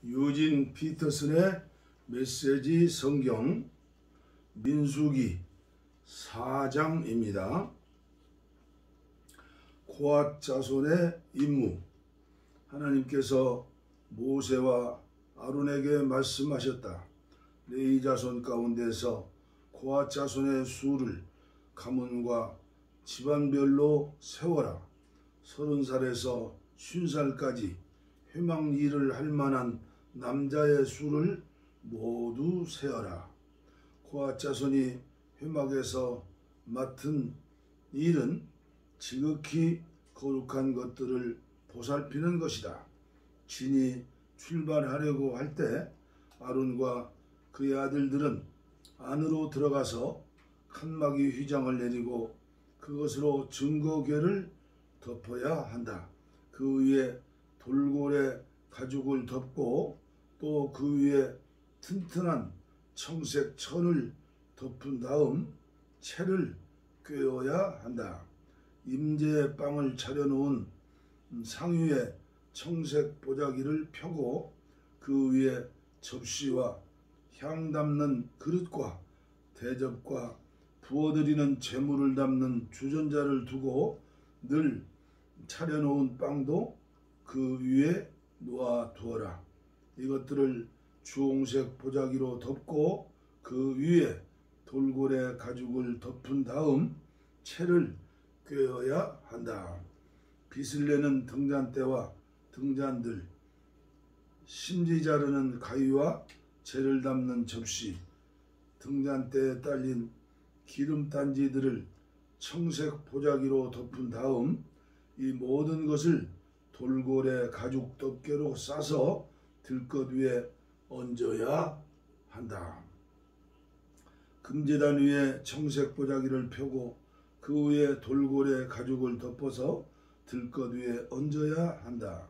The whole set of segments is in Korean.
유진 피터슨의 메시지 성경 민수기 4장입니다. 고앗 자손의 임무. 하나님께서 모세와 아론에게 말씀하셨다. 레위 자손 가운데서 고앗 자손의 수를 가문과 집안별로 세워라. 30살에서 50살까지 회막 일을 할 만한 남자의 수를 모두 세어라. 고앗 자손이 회막에서 맡은 일은 지극히 거룩한 것들을 보살피는 것이다. 진이 출발하려고 할 때 아론과 그의 아들들은 안으로 들어가서 칸막이 휘장을 내리고 그것으로 증거궤를 덮어야 한다. 그 위에 돌고래 가죽을 덮고 또 그 위에 튼튼한 청색 천을 덮은 다음 채를 꿰어야 한다. 임재의 빵을 차려놓은 상위에 청색 보자기를 펴고 그 위에 접시와 향 담는 그릇과 대접과 부어드리는 제물을 담는 주전자를 두고 늘 차려놓은 빵도 그 위에 놓아두어라. 이것들을 주홍색 보자기로 덮고 그 위에 돌고래 가죽을 덮은 다음 채를 꿰어야 한다. 빛을 내는 등잔대와 등잔들, 심지 자르는 가위와 재를 담는 접시, 등잔대에 딸린 기름단지들을 청색 보자기로 덮은 다음 이 모든 것을 돌고래 가죽 덮개로 싸서 들것 위에 얹어야 한다. 금제단 위에 청색 보자기를 펴고 그 위에 돌고래 가죽을 덮어서 들것 위에 얹어야 한다.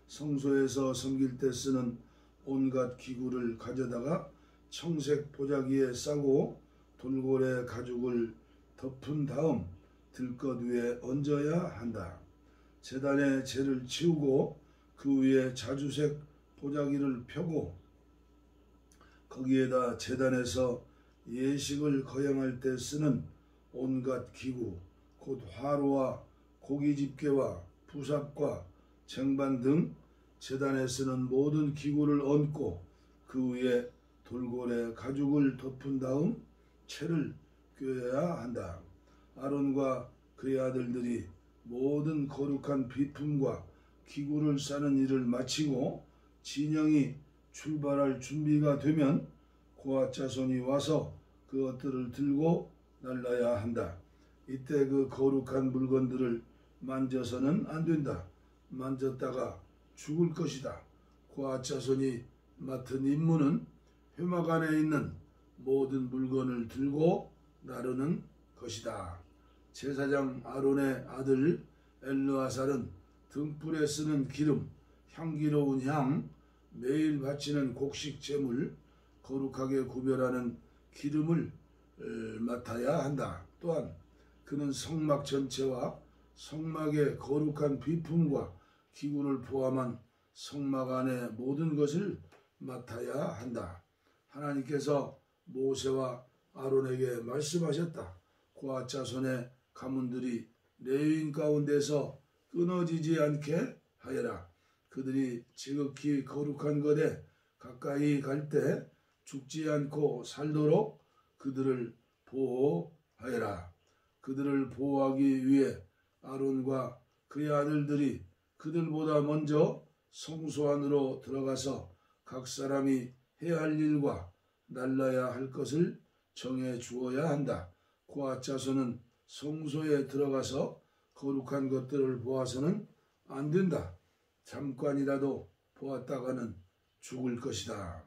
성소에서 섬길 때 쓰는 온갖 기구를 가져다가 청색 보자기에 싸고 돌고래 가죽을 덮은 다음 들것 위에 얹어야 한다. 제단에 재를 치우고 그 위에 자주색 보자기를 펴고 거기에다 제단에서 예식을 거행할 때 쓰는 온갖 기구, 곧 화로와 고기집게와 부삽과 쟁반 등 제단에 쓰는 모든 기구를 얹고 그 위에 돌고래 가죽을 덮은 다음 채를 꿰어야 한다. 아론과 그의 아들들이 모든 거룩한 비품과 기구를 싸는 일을 마치고 진영이 출발할 준비가 되면 고앗 자손이 와서 그것들을 들고 날라야 한다. 이때 그 거룩한 물건들을 만져서는 안 된다. 만졌다가 죽을 것이다. 고앗 자손이 맡은 임무는 회막 안에 있는 모든 물건을 들고 나르는 것이다. 제사장 아론의 아들 엘르아살은 등불에 쓰는 기름, 향기로운 향, 매일 바치는 곡식 제물, 거룩하게 구별하는 기름을 맡아야 한다. 또한 그는 성막 전체와 성막의 거룩한 비품과 기구를 포함한 성막 안의 모든 것을 맡아야 한다. 하나님께서 모세와 아론에게 말씀하셨다. 고앗 자손의 가문들이 레위인 가운데서 끊어지지 않게 하여라. 그들이 지극히 거룩한 것에 가까이 갈 때 죽지 않고 살도록 그들을 보호하여라. 그들을 보호하기 위해 아론과 그의 아들들이 그들보다 먼저 성소 안으로 들어가서 각 사람이 해야 할 일과 날라야 할 것을 정해 주어야 한다. 고앗 자손은 성소에 들어가서 거룩한 것들을 보아서는 안 된다. 잠깐이라도 보았다가는 죽을 것이다.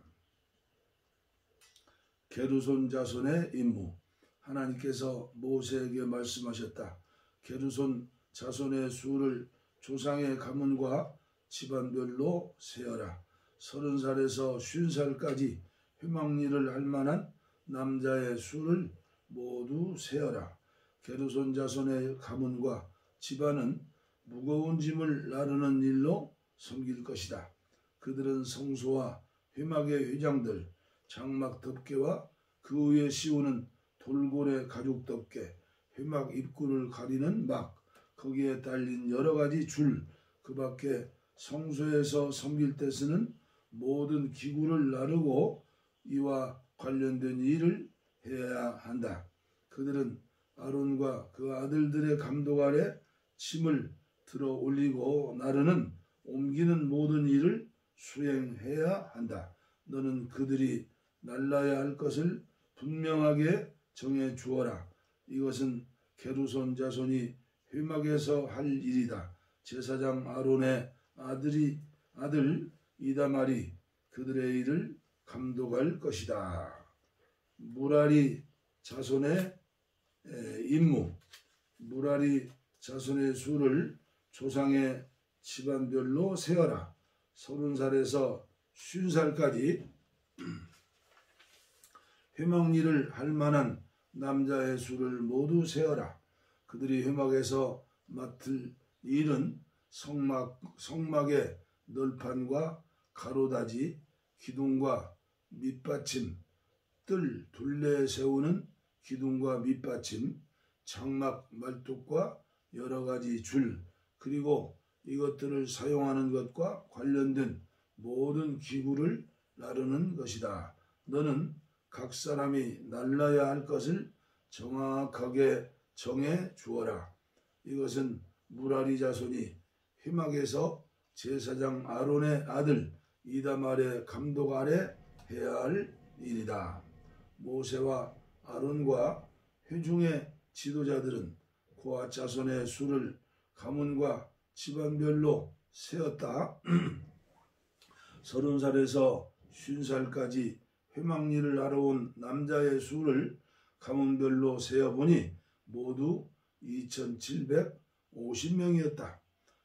게르손 자손의 임무. 하나님께서 모세에게 말씀하셨다. 게르손 자손의 수를 조상의 가문과 집안별로 세어라. 30살에서 50살까지 회막 일을 할 만한 남자의 수를 모두 세어라. 게르손 자손의 가문과 집안은 무거운 짐을 나르는 일로 섬길 것이다. 그들은 성소와 회막의 회장들, 장막 덮개와 그 위에 씌우는 돌고래 가죽 덮개, 회막 입구를 가리는 막, 거기에 달린 여러 가지 줄, 그 밖에 성소에서 섬길 때 쓰는 모든 기구를 나르고 이와 관련된 일을 해야 한다. 그들은 아론과 그 아들들의 감독 아래 침을 들어 올리고 나르는 옮기는 모든 일을 수행해야 한다. 너는 그들이 날라야 할 것을 분명하게 정해 주어라. 이것은 게르손 자손이 회막에서 할 일이다. 제사장 아론의 아들 이다말이 그들의 일을 감독할 것이다. 무라리 자손의 임무. 무라리 자손의 수를 조상의 집안별로 세어라. 30살에서 50살까지 회막일을 할 만한 남자의 수를 모두 세어라. 그들이 회막에서 맡을 일은 성막의 널판과 가로다지, 기둥과 밑받침, 뜰 둘레에 세우는 기둥과 밑받침, 장막 말뚝과 여러 가지 줄, 그리고 이것들을 사용하는 것과 관련된 모든 기구를 나르는 것이다. 너는 각 사람이 날라야 할 것을 정확하게 정해 주어라. 이것은 무라리 자손이 회막에서 제사장 아론의 아들 이다말의 감독 아래 해야 할 일이다. 모세와 아론과 회중의 지도자들은 고앗 자손의 수를 가문과 집안별로 세었다. 30살에서 50살까지 회막일을 하러 온 남자의 수를 가문별로 세어보니 모두 2750명이었다.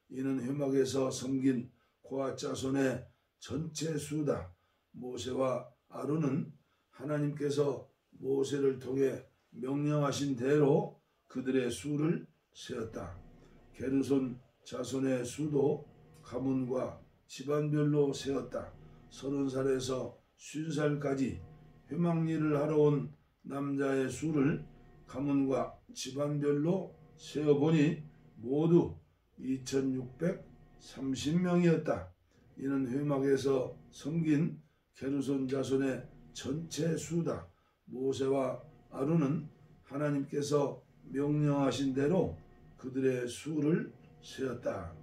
이는 회막에서 섬긴 고앗 자손의 전체 수다. 모세와 아론은 하나님께서 모세를 통해 명령하신 대로 그들의 수를 세었다. 게르손 자손의 수도 가문과 집안별로 세었다. 30살에서 50살까지 회막일을 하러 온 남자의 수를 가문과 집안별로 세어보니 모두 2630명이었다. 이는 회막에서 섬긴 게르손 자손의 전체 수다. 모세와 아론은 하나님께서 명령하신 대로 그들의 수를 세었다.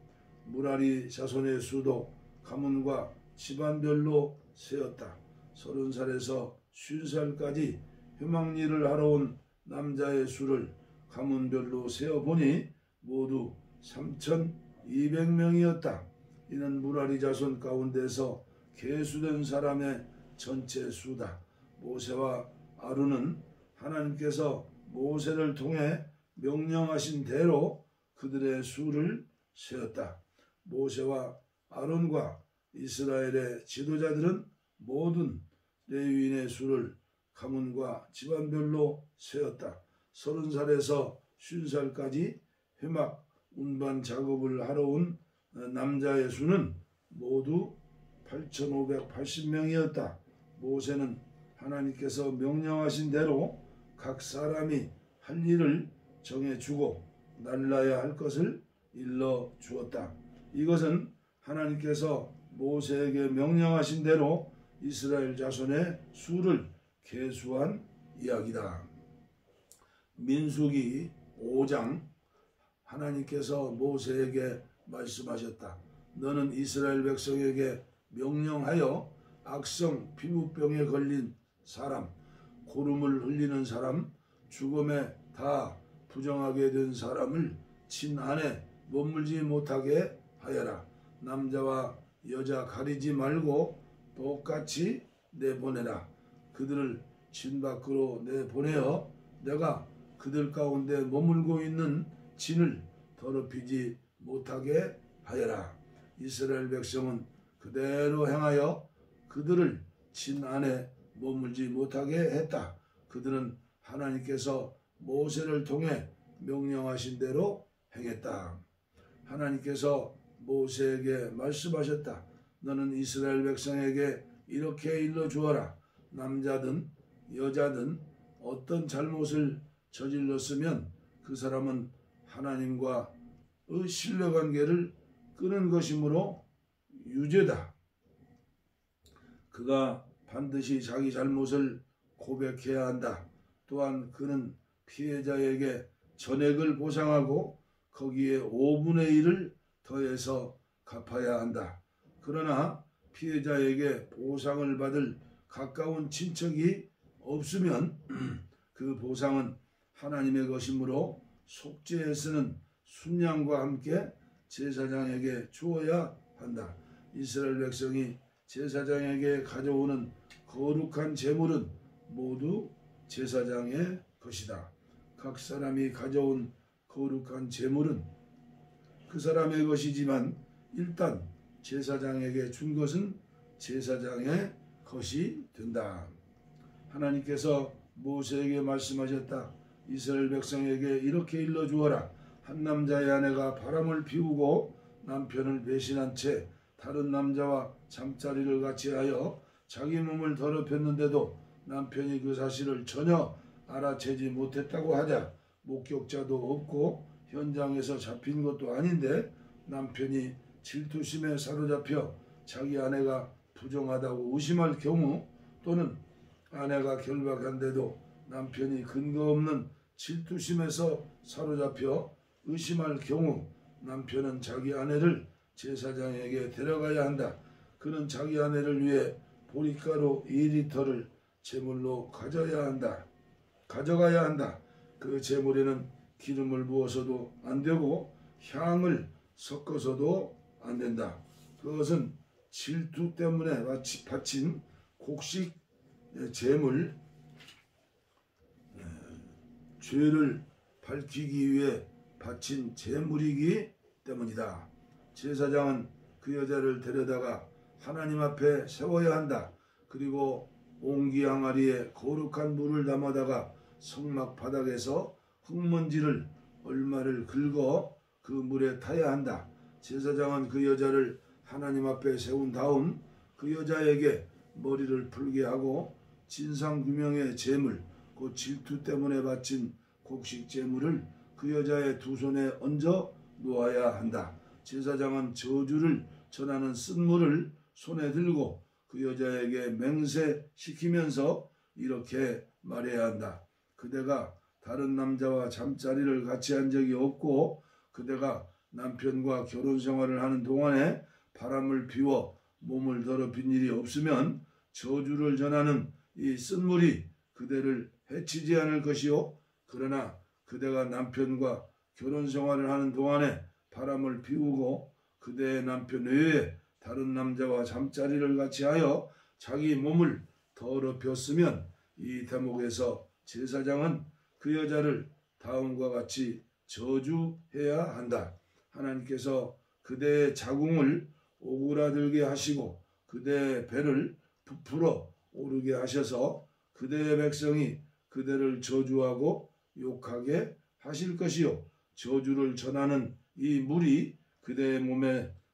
무라리 자손의 수도 가문과 집안별로 세었다. 30살에서 50살까지 회막일을 하러 온 남자의 수를 가문별로 세어보니 모두 3200명이었다. 이는 무라리 자손 가운데서 계수된 사람의 전체 수다. 모세와 아론은 하나님께서 모세를 통해 명령하신 대로 그들의 수를 세었다. 모세와 아론과 이스라엘의 지도자들은 모든 레위인의 수를 가문과 집안별로 세었다. 30살에서 50살까지 회막 운반 작업을 하러 온 남자의 수는 모두 8580명이었다. 모세는 하나님께서 명령하신 대로 각 사람이 할 일을 정해주고 날라야 할 것을 일러 주었다. 이것은 하나님께서 모세에게 명령하신 대로 이스라엘 자손의 수를 계수한 이야기다. 민수기 5장. 하나님께서 모세에게 말씀하셨다. 너는 이스라엘 백성에게 명령하여 악성 피부병에 걸린 사람, 고름을 흘리는 사람, 죽음에 다 부정하게 된 사람을 친 안에 머물지 못하게 하여라. 남자와 여자 가리지 말고 똑같이 내보내라. 그들을 진 밖으로 내보내어 내가 그들 가운데 머물고 있는 진을 더럽히지 못하게 하여라. 이스라엘 백성은 그대로 행하여 그들을 진 안에 머물지 못하게 했다. 그들은 하나님께서 모세를 통해 명령하신 대로 행했다. 하나님께서 모세에게 말씀하셨다. 너는 이스라엘 백성에게 이렇게 일러주어라. 남자든 여자든 어떤 잘못을 저질렀으면 그 사람은 하나님과의 신뢰관계를 끊은 것이므로 유죄다. 그가 반드시 자기 잘못을 고백해야 한다. 또한 그는 피해자에게 전액을 보상하고 거기에 5분의 1을 더해서 갚아야 한다. 그러나 피해자에게 보상을 받을 가까운 친척이 없으면 그 보상은 하나님의 것이므로 속죄에 쓰는 순양과 함께 제사장에게 주어야 한다. 이스라엘 백성이 제사장에게 가져오는 거룩한 제물은 모두 제사장의 것이다. 각 사람이 가져온 거룩한 제물은 그 사람의 것이지만 일단 제사장에게 준 것은 제사장의 것이 된다. 하나님께서 모세에게 말씀하셨다. 이스라엘 백성에게 이렇게 일러주어라. 한 남자의 아내가 바람을 피우고 남편을 배신한 채 다른 남자와 잠자리를 같이 하여 자기 몸을 더럽혔는데도 남편이 그 사실을 전혀 알아채지 못했다고 하자 목격자도 없고 현장에서 잡힌 것도 아닌데 남편이 질투심에 사로잡혀 자기 아내가 부정하다고 의심할 경우 또는 아내가 결박한데도 남편이 근거 없는 질투심에서 사로잡혀 의심할 경우 남편은 자기 아내를 제사장에게 데려가야 한다. 그는 자기 아내를 위해 보리가루 2리터를 제물로 가져가야 한다. 그 제물에는 기름을 부어서도 안 되고 향을 섞어서도 안 된다. 그것은 질투 때문에 바친 곡식 제물, 죄를 밝히기 위해 바친 제물이기 때문이다. 제사장은 그 여자를 데려다가 하나님 앞에 세워야 한다. 그리고 옹기 항아리에 거룩한 물을 담아다가 성막 바닥에서 흙먼지를 얼마를 긁어 그 물에 타야 한다. 제사장은 그 여자를 하나님 앞에 세운 다음 그 여자에게 머리를 풀게 하고 진상규명의 제물, 곧 질투 때문에 바친 곡식 제물을 그 여자의 두 손에 얹어 놓아야 한다. 제사장은 저주를 전하는 쓴물을 손에 들고 그 여자에게 맹세시키면서 이렇게 말해야 한다. 그대가 다른 남자와 잠자리를 같이 한 적이 없고 그대가 남편과 결혼 생활을 하는 동안에 바람을 피워 몸을 더럽힌 일이 없으면 저주를 전하는 이 쓴물이 그대를 해치지 않을 것이요. 그러나 그대가 남편과 결혼 생활을 하는 동안에 바람을 피우고 그대의 남편 외에 다른 남자와 잠자리를 같이 하여 자기 몸을 더럽혔으면 이 대목에서 제사장은 그 여자를 다음과 같이 저주해야 한다. 하나님께서 그대의 자궁을 오그라들게 하시고 그대의 배를 부풀어 오르게 하셔서 그대의 백성이 그대를 저주하고 욕하게 하실 것이요. 저주를 전하는 이 물이 그대의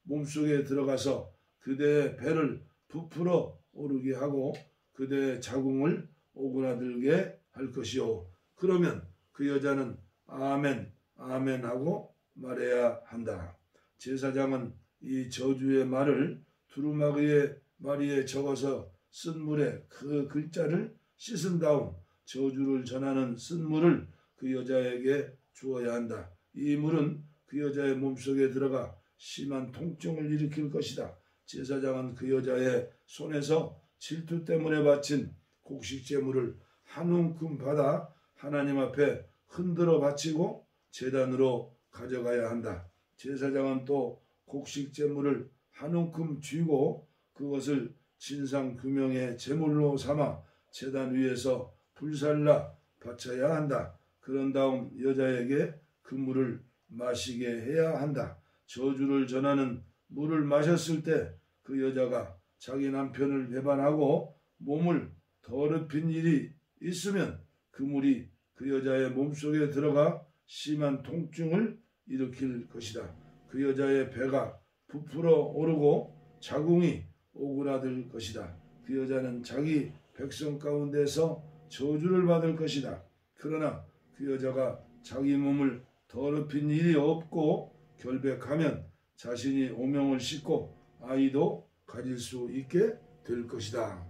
몸속에 들어가서 그대의 배를 부풀어 오르게 하고 그대의 자궁을 오그라들게 할 것이요. 그러면 그 여자는 아멘, 아멘 하고 말해야 한다. 제사장은 이 저주의 말을 두루마기의 마리에 적어서 쓴 물에 그 글자를 씻은 다음 저주를 전하는 쓴 물을 그 여자에게 주어야 한다. 이 물은 그 여자의 몸속에 들어가 심한 통증을 일으킬 것이다. 제사장은 그 여자의 손에서 질투 때문에 바친 곡식 제물을 한 움큼 받아 하나님 앞에 흔들어 바치고 제단으로 가져가야 한다. 제사장은 또 곡식 제물을 한 움큼 쥐고 그것을 진상규명의 제물로 삼아 제단 위에서 불살라 바쳐야 한다. 그런 다음 여자에게 그 물을 마시게 해야 한다. 저주를 전하는 물을 마셨을 때 그 여자가 자기 남편을 배반하고 몸을 더럽힌 일이 있으면 그 물이 그 여자의 몸속에 들어가 심한 통증을 일으킬 것이다. 그 여자의 배가 부풀어 오르고 자궁이 오그라들 것이다. 그 여자는 자기 백성 가운데서 저주를 받을 것이다. 그러나 그 여자가 자기 몸을 더럽힌 일이 없고 결백하면 자신이 오명을 씻고 아이도 가질 수 있게 될 것이다.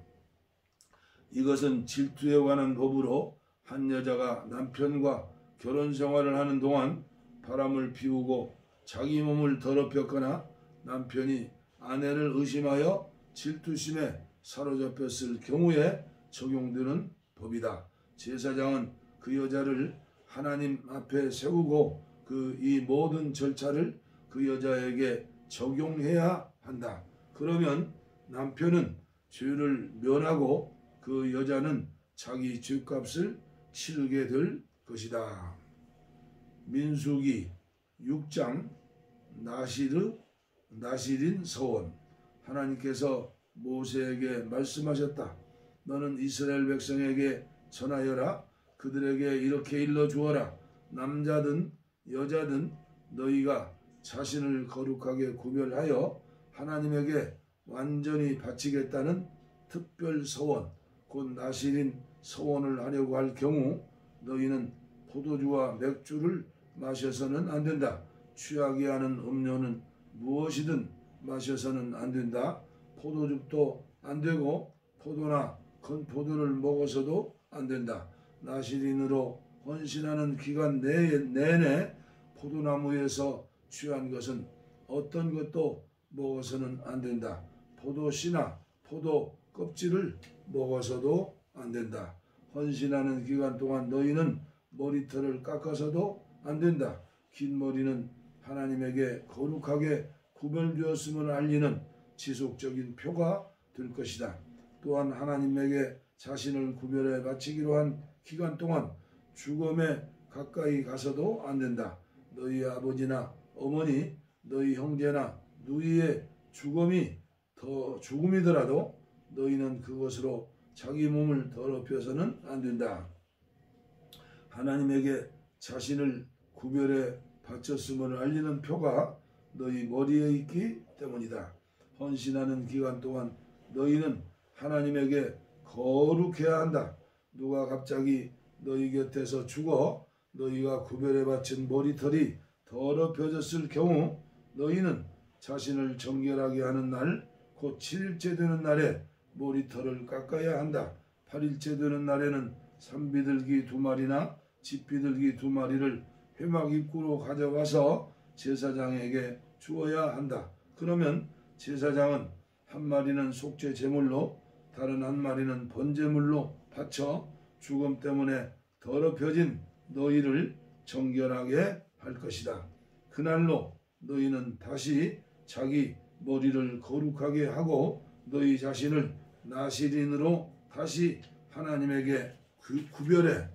이것은 질투에 관한 법으로 한 여자가 남편과 결혼 생활을 하는 동안 바람을 피우고 자기 몸을 더럽혔거나 남편이 아내를 의심하여 질투심에 사로잡혔을 경우에 적용되는 법이다. 제사장은 그 여자를 하나님 앞에 세우고 이 모든 절차를 그 여자에게 적용해야 한다. 그러면 남편은 죄를 면하고 그 여자는 자기 죄값을 치르게 될 것이다. 민수기 6장 나실인 서원. 하나님께서 모세에게 말씀하셨다. 너는 이스라엘 백성에게 전하여라. 그들에게 이렇게 일러주어라. 남자든 여자든 너희가 자신을 거룩하게 구별하여 하나님에게 완전히 바치겠다는 특별 서원, 곧 나실인 서원을 하려고 할 경우 너희는 포도주와 맥주를 마셔서는 안 된다. 취하게 하는 음료는 무엇이든 마셔서는 안 된다. 포도즙도 안 되고 포도나 건포도를 먹어서도 안 된다. 나실인으로 헌신하는 기간 내내 포도나무에서 취한 것은 어떤 것도 먹어서는 안 된다. 포도씨나 포도 껍질을 먹어서도 안 된다. 헌신하는 기간 동안 너희는 머리털을 깎아서도 안 된다. 긴 머리는 하나님에게 거룩하게 구별되었음을 알리는 지속적인 표가 될 것이다. 또한 하나님에게 자신을 구별해 바치기로 한 기간 동안 죽음에 가까이 가서도 안 된다. 너희 아버지나 어머니, 너희 형제나 누이의 죽음이더라도 너희는 그것으로 자기 몸을 더럽혀서는 안 된다. 하나님에게 자신을 구별해 바쳤음을 알리는 표가 너희 머리에 있기 때문이다. 헌신하는 기간 동안 너희는 하나님에게 거룩해야 한다. 누가 갑자기 너희 곁에서 죽어 너희가 구별해 바친 머리털이 더럽혀졌을 경우 너희는 자신을 정결하게 하는 날, 곧 7일째 되는 날에 머리털을 깎아야 한다. 8일째 되는 날에는 산비둘기 2마리나 집비둘기 2마리를 회막 입구로 가져와서 제사장에게 주어야 한다. 그러면 제사장은 한 마리는 속죄 제물로 다른 한 마리는 번제물로 바쳐 죽음 때문에 더럽혀진 너희를 정결하게 할 것이다. 그날로 너희는 다시 자기 머리를 거룩하게 하고 너희 자신을 나실인으로 다시 하나님에게 구별해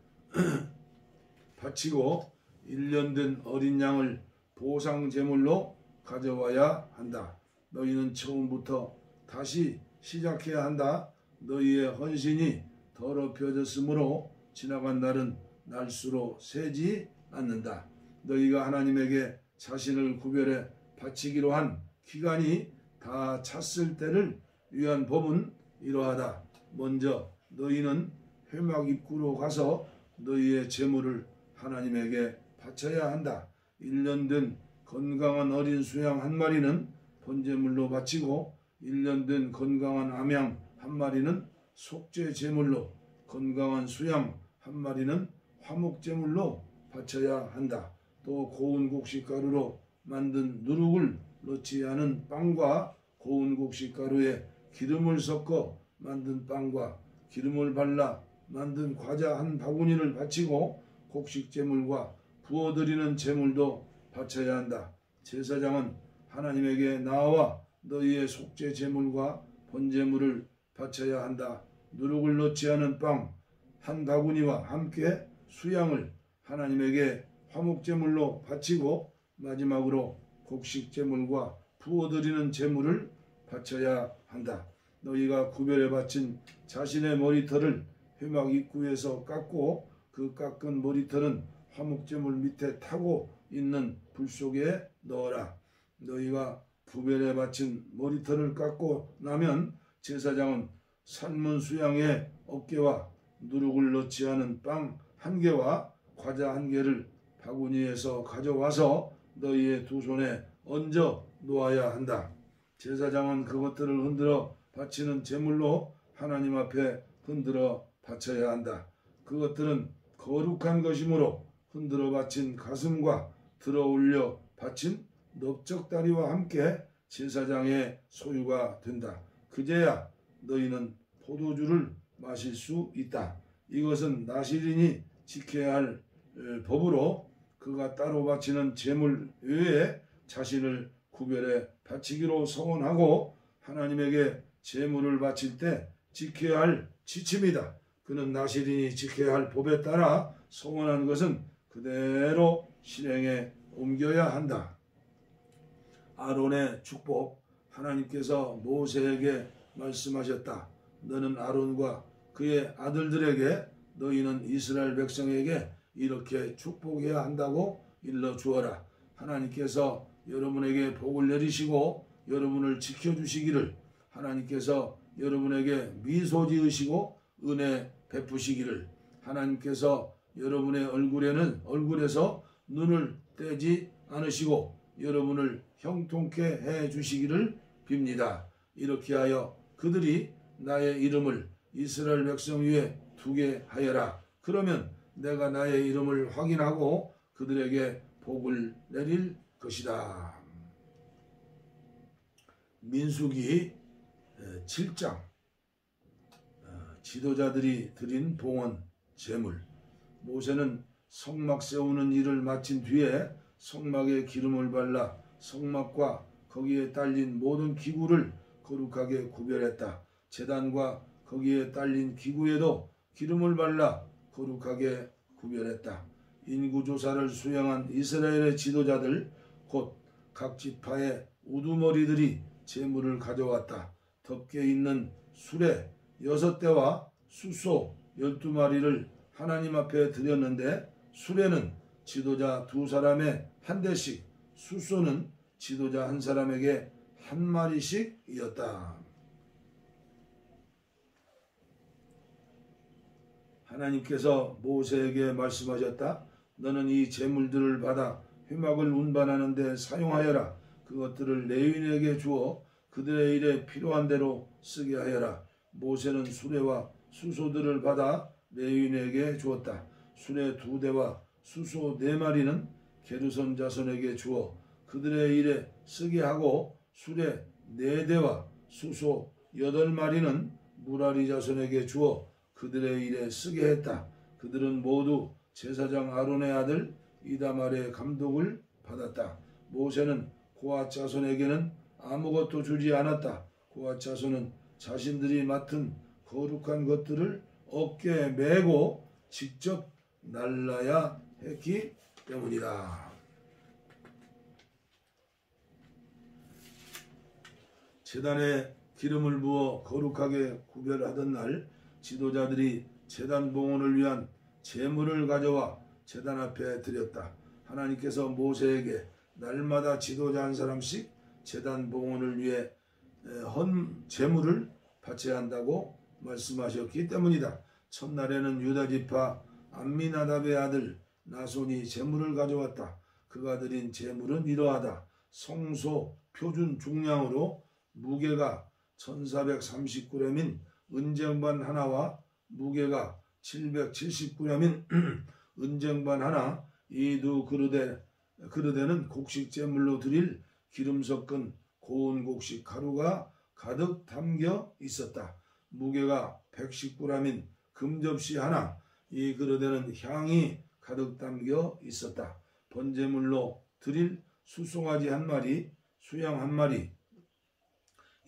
바치고 1년 된 어린 양을 보상 제물로 가져와야 한다. 너희는 처음부터 다시 시작해야 한다. 너희의 헌신이 더럽혀졌으므로 지나간 날은 날수로 세지 않는다. 너희가 하나님에게 자신을 구별해 바치기로 한 기간이 다 찼을 때를 위한 법은 이러하다. 먼저 너희는 회막 입구로 가서 너희의 제물을 하나님에게 바쳐야 한다. 1년 된 건강한 어린 수양 한 마리는 번제물로 바치고 1년 된 건강한 암양 한 마리는 속죄 제물로, 건강한 수양 한 마리는 화목 제물로 바쳐야 한다. 또 고운 곡식가루로 만든 누룩을 넣지 않은 빵과 고운 곡식가루에 기름을 섞어 만든 빵과 기름을 발라 만든 과자 한 바구니를 바치고 곡식 제물과 부어드리는 제물도 바쳐야 한다. 제사장은 하나님에게 나와 너희의 속죄 제물과 번제물을 바쳐야 한다. 누룩을 넣지 않은 빵 한 바구니와 함께 수양을 하나님에게 화목제물로 바치고 마지막으로 곡식 제물과 부어드리는 제물을 바쳐야 한다. 너희가 구별해 바친 자신의 머리털을 회막 입구에서 깎고 그 깎은 머리털은 화목제물 밑에 타고 있는 불 속에 넣어라. 너희가 부벨에 바친 머리털을 깎고 나면 제사장은 삶은 수양의 어깨와 누룩을 넣지 않은 빵 한 개와 과자 한 개를 바구니에서 가져와서 너희의 두 손에 얹어 놓아야 한다. 제사장은 그것들을 흔들어 바치는 제물로 하나님 앞에 흔들어 바쳐야 한다. 그것들은 거룩한 것이므로 흔들어 바친 가슴과 들어 올려 바친 넓적다리와 함께 제사장의 소유가 된다. 그제야 너희는 포도주를 마실 수 있다. 이것은 나실인이 지켜야 할 법으로 그가 따로 바치는 제물 외에 자신을 구별해 바치기로 서원하고 하나님에게 제물을 바칠 때 지켜야 할 지침이다. 그는 나실인이 지켜야 할 법에 따라 서원한 것은 그대로 실행에 옮겨야 한다. 아론의 축복. 하나님께서 모세에게 말씀하셨다. 너는 아론과 그의 아들들에게 너희는 이스라엘 백성에게 이렇게 축복해야 한다고 일러주어라. 하나님께서 여러분에게 복을 내리시고 여러분을 지켜주시기를, 하나님께서 여러분에게 미소 지으시고 은혜 베푸시기를, 하나님께서 여러분의 얼굴에서 눈을 떼지 않으시고 여러분을 형통케 해 주시기를 빕니다. 이렇게 하여 그들이 나의 이름을 이스라엘 백성 위에 두게 하여라. 그러면 내가 나의 이름을 확인하고 그들에게 복을 내릴 것이다. 민수기 7장. 지도자들이 드린 봉헌 제물. 모세는 성막 세우는 일을 마친 뒤에 성막에 기름을 발라 성막과 거기에 딸린 모든 기구를 거룩하게 구별했다. 제단과 거기에 딸린 기구에도 기름을 발라 거룩하게 구별했다. 인구조사를 수행한 이스라엘의 지도자들 곧 각 지파의 우두머리들이 제물을 가져왔다. 덮개 있는 수레 6대와 숫소 12마리를 하나님 앞에 드렸는데 수레는 지도자 2사람에 한 대씩, 숫소는 지도자 1사람에게 한 마리씩이었다. 하나님께서 모세에게 말씀하셨다. 너는 이 제물들을 받아 회막을 운반하는 데 사용하여라. 그것들을 레위인에게 주어 그들의 일에 필요한 대로 쓰게 하여라. 모세는 수레와 숫소들을 받아 레위인에게 주었다. 수레 2대와 숫소 4마리는 게르손 자손에게 주어 그들의 일에 쓰게 하고 수레 4대와 숫소 8마리는 무라리 자손에게 주어 그들의 일에 쓰게 했다. 그들은 모두 제사장 아론의 아들 이다말의 감독을 받았다. 모세는 고앗 자손에게는 아무것도 주지 않았다. 고앗 자손은 자신들이 맡은 거룩한 것들을 어깨에 메고 직접 날라야 했기 때문이다. 제단에 기름을 부어 거룩하게 구별하던 날 지도자들이 제단 봉헌을 위한 제물을 가져와 제단 앞에 드렸다. 하나님께서 모세에게 날마다 지도자 1사람씩 제단 봉헌을 위해 헌 제물을 바쳐야 한다고 말씀하셨기 때문이다. 첫날에는 유다지파 암미나답의 아들 나손이 제물을 가져왔다. 그가 드린 제물은 이러하다. 성소 표준 중량으로 무게가 1430g인 은쟁반 하나와 무게가 770g인 은쟁반 하나, 이 두 그릇에는 곡식 제물로 드릴 기름 섞은 고운 곡식 가루가 가득 담겨 있었다. 무게가 110g인 금접시 하나, 이 그릇에는 향이 가득 담겨 있었다. 번제물로 드릴 숫송아지 1마리, 수양 1마리,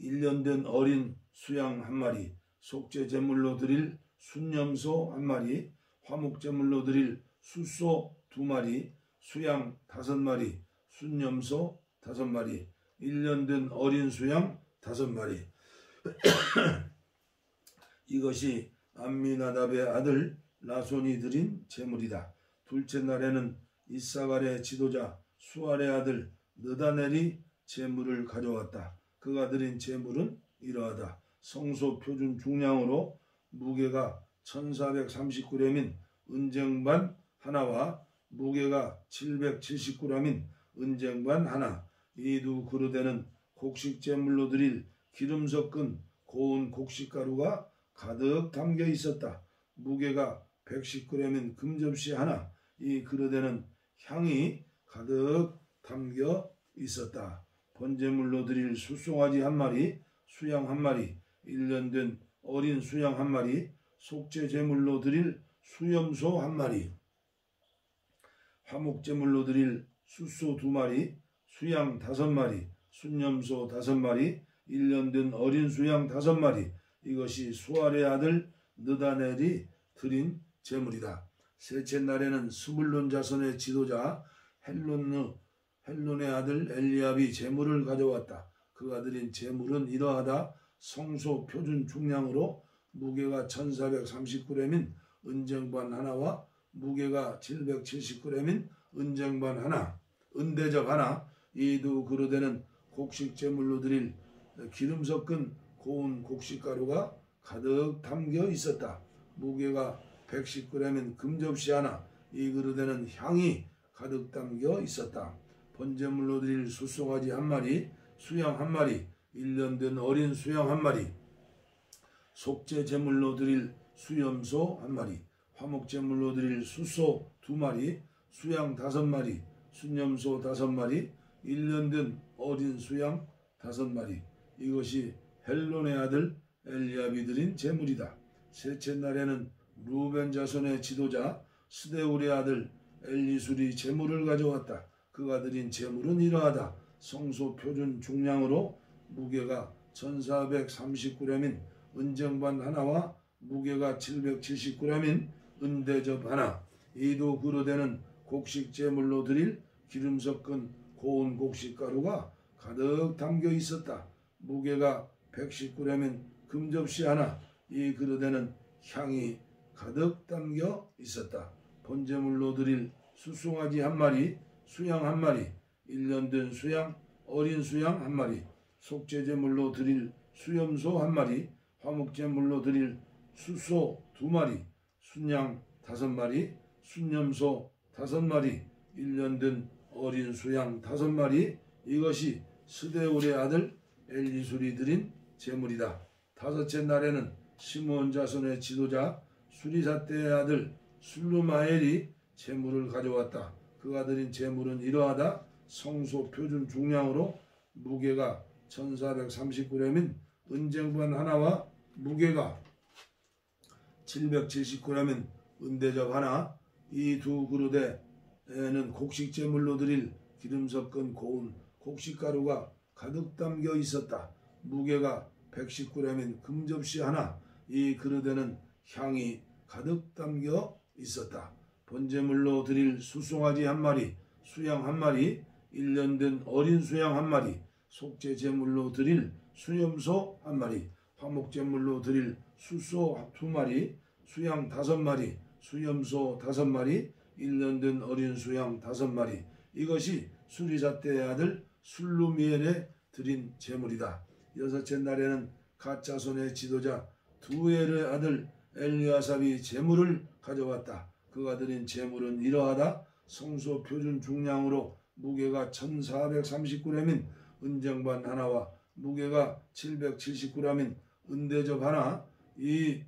1년 된 어린 수양 1마리, 속죄 제물로 드릴 순염소 1마리, 화목제물로 드릴 숫소 2마리, 수양 5마리, 순염소 5마리, 1년 된 어린 수양 5마리. 이것이 암미나답의 아들 나손이 드린 제물이다. 둘째 날에는 이사갈의 지도자 수알의 아들 느다넬이 제물을 가져왔다. 그가 드린 제물은 이러하다. 성소 표준 중량으로 무게가 1439램인 은쟁반 하나와 무게가 779램인 은쟁반 하나, 이 두 그릇에는 곡식 제물로 드릴 기름 섞은 고운 곡식가루가 가득 담겨 있었다. 무게가 119램인 금접시 하나, 이 그릇에는 향이 가득 담겨 있었다. 번제물로 드릴 숫송아지 한 마리, 수양 한 마리, 1년 된 어린 수양 한 마리, 속죄 제물로 드릴 수염소 한 마리, 화목 제물로 드릴 숫소 2마리, 수양 5마리, 순염소 5마리, 1년 된 어린 수양 5마리, 이것이 수알의 아들 느다넬이 드린 제물이다. 셋째 날에는 스불론 자손의 지도자 헬론의 아들 엘리압이 제물을 가져왔다. 그가 드린 제물은 이러하다. 성소 표준 중량으로 무게가 1439램인 은쟁반 하나와 무게가 779램인 은쟁반 하나, 은대접 하나, 이 두 그릇에는 곡식 제물로 드릴 기름 섞은 고운 곡식가루가 가득 담겨 있었다. 무게가 119램인 금접시 하나, 이 그릇에는 향이 가득 담겨 있었다. 번제물로 드릴 숫송아지 한 마리, 수양 한 마리, 1년 된 어린 수양 한 마리, 속죄 제물로 드릴 수염소 한 마리, 화목 제물로 드릴 숫소 2마리, 수양 5마리, 순염소 5마리, 1년 된 어린 수양 5마리, 이것이 헬론의 아들 엘리압이 드린 제물이다. 셋째 날에는 루벤 자손의 지도자 스데울의 아들 엘리술이 제물을 가져왔다. 그가 드린 제물은 이러하다. 성소 표준 중량으로 무게가 1439램인 은쟁반 하나와 무게가 779램인 은대접 하나, 이 두 그릇에는 곡식 제물로 드릴 기름 섞은 고운 곡식가루가 가득 담겨 있었다. 무게가 119램인 금접시 하나, 이 그릇에는 향이 가득 담겨 있었다. 번제물로 드릴 숫송아지 한 마리, 수양 한 마리, 1년 된 수양, 어린 수양 한 마리, 속죄제물로 드릴 수염소 한 마리, 화목제물로 드릴 숫소 2마리, 순양 5마리, 순염소 5마리, 1년 된 어린 수양 5마리, 이것이 스데울의 아들 엘리술이 드린 제물이다. 다섯째 날에는 시므온 자손의 지도자 수리사떼의 아들 술루마엘이 제물을 가져왔다. 그가 드린 제물은 이러하다. 성소 표준 중량으로 무게가 1439램인 은쟁반 하나와 무게가 779램인 은대접 하나, 이 두 그릇에는 곡식 제물로 드릴 기름 섞은 고운 곡식가루가 가득 담겨 있었다. 무게가 119램인 금접시 하나, 이 그릇에는 향이 가득 담겨 있었다. 번제물로 드릴 숫송아지 한 마리, 수양 한 마리, 1년 된 어린 수양 한 마리, 속죄 제물로 드릴 수염소 한 마리, 화목 제물로 드릴 숫소 2마리, 수양 5마리, 수염소 5마리, 1년 된 어린 수양 5마리, 이것이 수리사떼의 아들 술루미엘에 드린 제물이다. 여섯째 날에는 갓 자손의 지도자 두엘의 아들 엘리아삽이 제물을 가져왔다. 그가 드린 제물은 이러하다. 성소 표준 중량으로 무게가 1439램인 은쟁반 하나와 무게가 779램인 은대접 하나, 이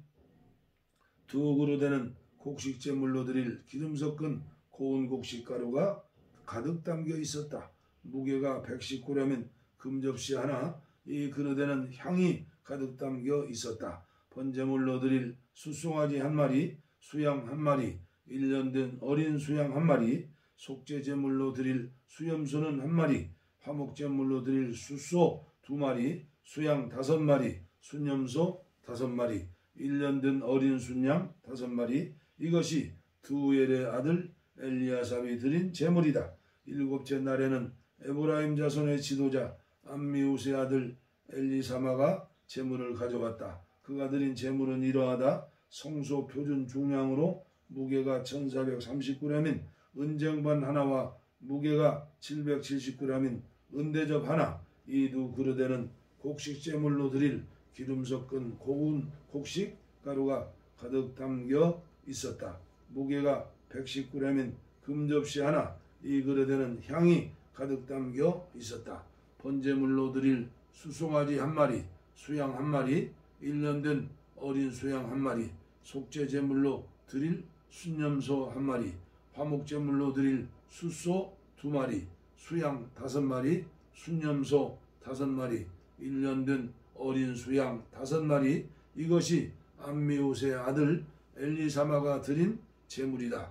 두 그릇에는 곡식 제물로 드릴 기름 섞은 고운 곡식가루가 가득 담겨 있었다. 무게가 119램인 금접시 하나, 이 그릇에는 향이 가득 담겨 있었다. 번제물로 드릴 숫송아지 한 마리, 수양 한 마리, 1년 된 어린 수양 한 마리, 속죄제물로 드릴 수염소는 한 마리, 화목제물로 드릴 숫소 2마리, 수양 5마리, 순염소 5마리, 1년 된 어린 순양 5마리, 이것이 두엘의 아들 엘리아삽이 드린 제물이다. 일곱째 날에는 에브라임 자손의 지도자 암미우스의 아들 엘리사마가 제물을 가져왔다. 그가 드린 제물은 이러하다. 성소 표준 중량으로 무게가 1439램인 은쟁반 하나와 무게가 779램인 은대접 하나 이 두 그릇에는 곡식제물로 드릴 기름 섞은 고운 곡식 가루가 가득 담겨 있었다. 무게가 119g인 금접시 하나 이 그릇에는 향이 가득 담겨 있었다. 번제물로 드릴 수송아지 한 마리, 수양 한 마리, 1년 된 어린 수양 한 마리, 속죄제물로 드릴 순념소 한 마리, 화목제물로 드릴 숫소 2마리, 수양 5마리, 순념소 5마리, 1년 된 어린 수양 5마리. 이것이 암미우스의 아들 엘리사마가 드린 제물이다.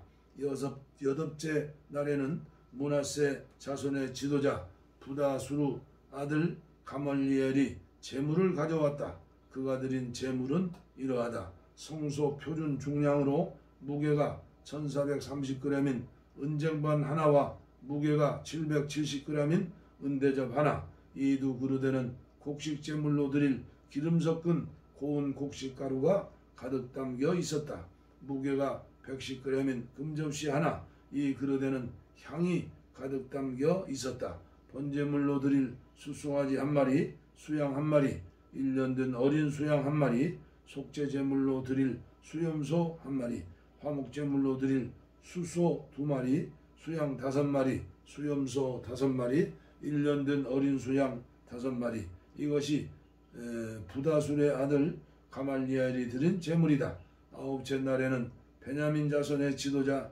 여덟째 날에는 므낫세 자손의 지도자 부다수르 아들 가말리엘이 제물을 가져왔다. 그가 드린 제물은 이러하다. 성소 표준 중량으로 무게가 1430g인 은쟁반 하나와 무게가 770g인 은대접 하나 이 두 그릇에는 곡식제물로 드릴 기름 섞은 고운 곡식가루가 가득 담겨 있었다. 무게가 110g인 금접시 하나 이 그릇에는 향이 가득 담겨 있었다. 번제물로 드릴 숫송아지 한 마리, 수양 한 마리, 1년 된 어린 수양 한 마리, 속죄제물로 드릴 수염소 한 마리, 화목제물로 드릴 숫소 2마리, 수양 5마리, 수염소 5마리, 1년 된 어린 수양 5마리. 이것이 부다술의 아들 가말리엘이 드린 제물이다. 9째 날에는 베냐민 자손의 지도자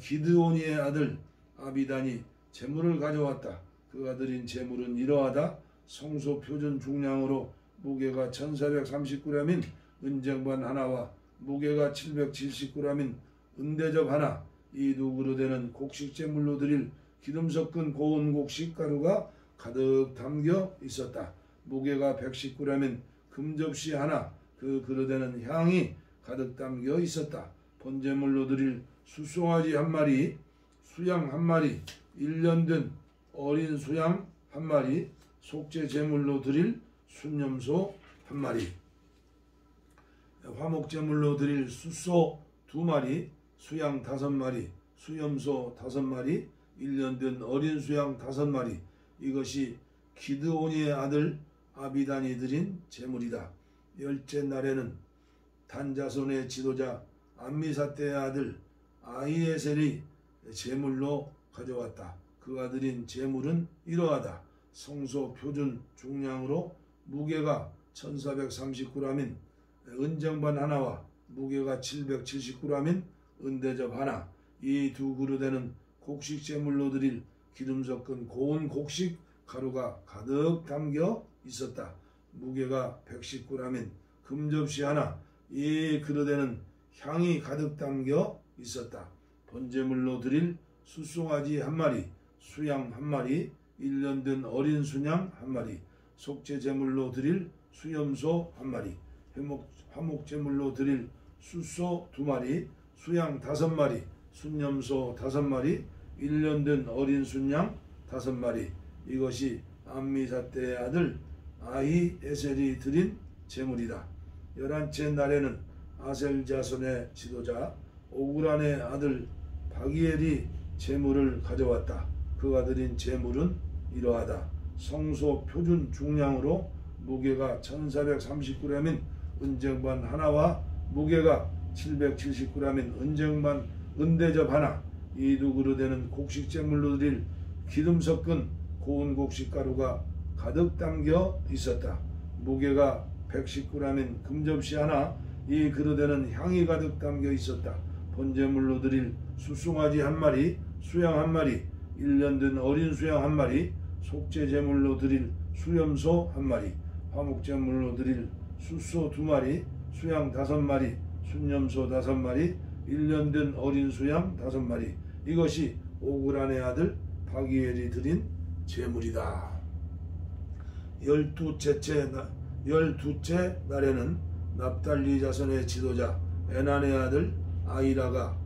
기드오니의 아들 아비단이 제물을 가져왔다. 그가 드린 제물은 이러하다. 성소 표준 중량으로 무게가 1430g인 은쟁반 하나와 무게가 770g인 은대접 하나 이 두 그릇에는 곡식제물로 드릴 기름 섞은 고운 곡식 가루가 가득 담겨 있었다. 무게가 119g인 금접시 하나 그 그릇에는 향이 가득 담겨 있었다. 번제물로 드릴 숫송아지 한 마리, 수양 한 마리, 1년 된 어린 수양 한 마리, 속죄제물로 드릴 순념소 한 마리, 화목제물로 드릴 숫소 2마리, 수양 5마리, 수염소 5마리, 1년 된 어린 수양 5마리. 이것이 기드오니의 아들 아비단이 드린 제물이다. 10째 날에는 단자손의 지도자 암미사떼의 아들 아히에셀이 제물로 가져왔다. 그가 드린 제물은 이러하다. 성소 표준 중량으로 무게가 1430g인 은쟁반 하나와 무게가 770g인 은대접 하나 이 두 그릇에는 곡식제물로 드릴 기름 섞은 고운 곡식 가루가 가득 담겨 있었다. 무게가 110g인 금접시 하나 이 그릇에는 향이 가득 담겨 있었다. 번제물로 드릴 숫송아지 한 마리, 수양 한 마리, 1년 된 어린 수양 한 마리, 속죄제물로 드릴 수염소 한 마리, 화목제물로 드릴 숫소 2마리, 수양 5마리, 순념소 5마리, 1년 된 어린 순양 5마리. 이것이 암미사떼의 아들 아히에셀이 드린 제물이다. 11째 날에는 아셀 자손의 지도자 오그란의 아들 바기엘이 제물을 가져왔다. 그가 드린 제물은 이러하다. 성소 표준 중량으로 무게가 1430g인 은쟁반 하나와 무게가 770g인 은대접 하나 이 두 그릇에는 곡식제물로 드릴 기름 섞은 고운 곡식 가루가 가득 담겨 있었다. 무게가 110g인 금접시 하나 이 그릇에는 향이 가득 담겨 있었다. 번제물로 드릴 숫송아지 한 마리, 수양 한 마리, 1년 된 어린 수양 한 마리, 속죄제물로 드릴 수염소 한 마리, 화목제물로 드릴 숫소 2마리, 수양 5마리, 순념소 5마리, 1년 된 어린 수양 5마리. 이것이 오그란의 아들 바기엘이 드린 제물이다. 12째 날에는 납달리 자손의 지도자 에난의 아들 아이라가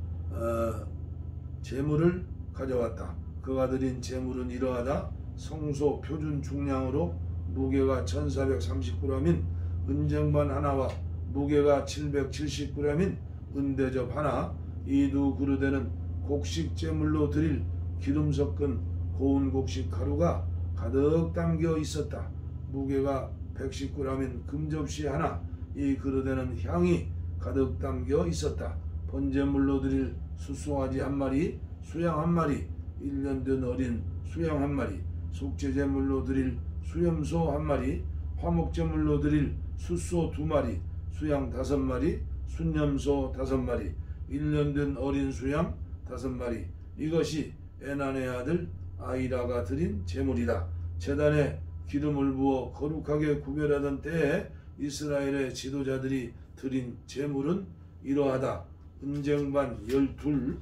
제물을 가져왔다. 그가 드린 제물은 이러하다. 성소 표준 중량으로 무게가 1430g인 은쟁반 하나와 무게가 770g인 은대접 하나 이 두 그릇에는 곡식제물로 드릴 기름 섞은 고운 곡식 가루가 가득 담겨 있었다. 무게가 110g인 금접시 하나, 이 그릇에는 향이 가득 담겨 있었다. 번제물로 드릴 숫송아지 한 마리, 수양 한 마리, 1년 된 어린 수양 한 마리, 속죄제물로 드릴 수염소 한 마리, 화목제물로 드릴 숫소 2마리, 수양 5마리, 순염소 5마리, 1년 된 어린 수양 5마리. 이것이 에난의 아들 아이라가 드린 제물이다. 제단에 기름을 부어 거룩하게 구별하던 때에 이스라엘의 지도자들이 드린 제물은 이러하다. 은쟁반 12,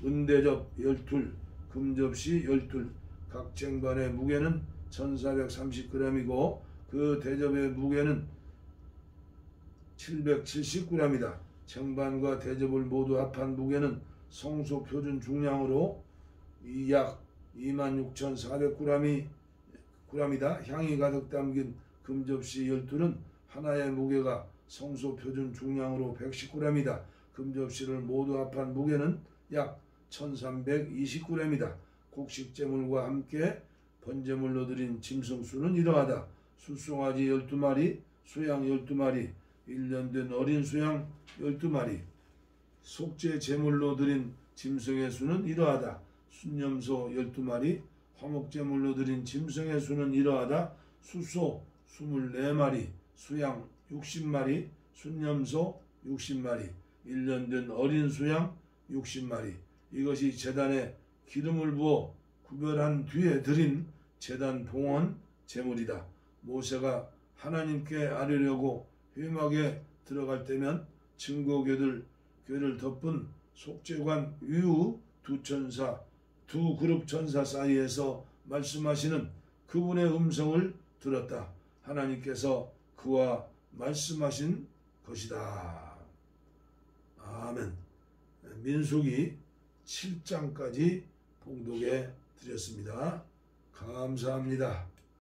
은대접 12, 금접시 12. 각 쟁반의 무게는 1430g이고 그 대접의 무게는 770g이다. 쟁반과 대접을 모두 합한 무게는 성소 표준 중량으로 약 26,400g이다. 향이 가득 담긴 금접시 12는 하나의 무게가 성소 표준 중량으로 110g이다. 금접시를 모두 합한 무게는 약 1320g이다. 곡식제물과 함께 번제물로 드린 짐승수는 이러하다. 숫송아지 12마리, 수양 12마리, 1년 된 어린 수양 12마리. 속죄 제물로 드린 짐승의 수는 이러하다. 순염소 12마리, 화목제물로 드린 짐승의 수는 이러하다. 숫소 24마리, 수양 60마리, 순염소 60마리, 1년 된 어린 수양 60마리. 이것이 제단에 기름을 부어 구별한 뒤에 드린 제단 봉헌 제물이다. 모세가 하나님께 아뢰려고 회막에 들어갈 때면 증거궤를 덮은 속죄관 위우 두 그룹 천사 사이에서 말씀하시는 그분의 음성을 들었다. 하나님께서 그와 말씀하신 것이다. 아멘. 민수기 7장까지 봉독해 드렸습니다. 감사합니다.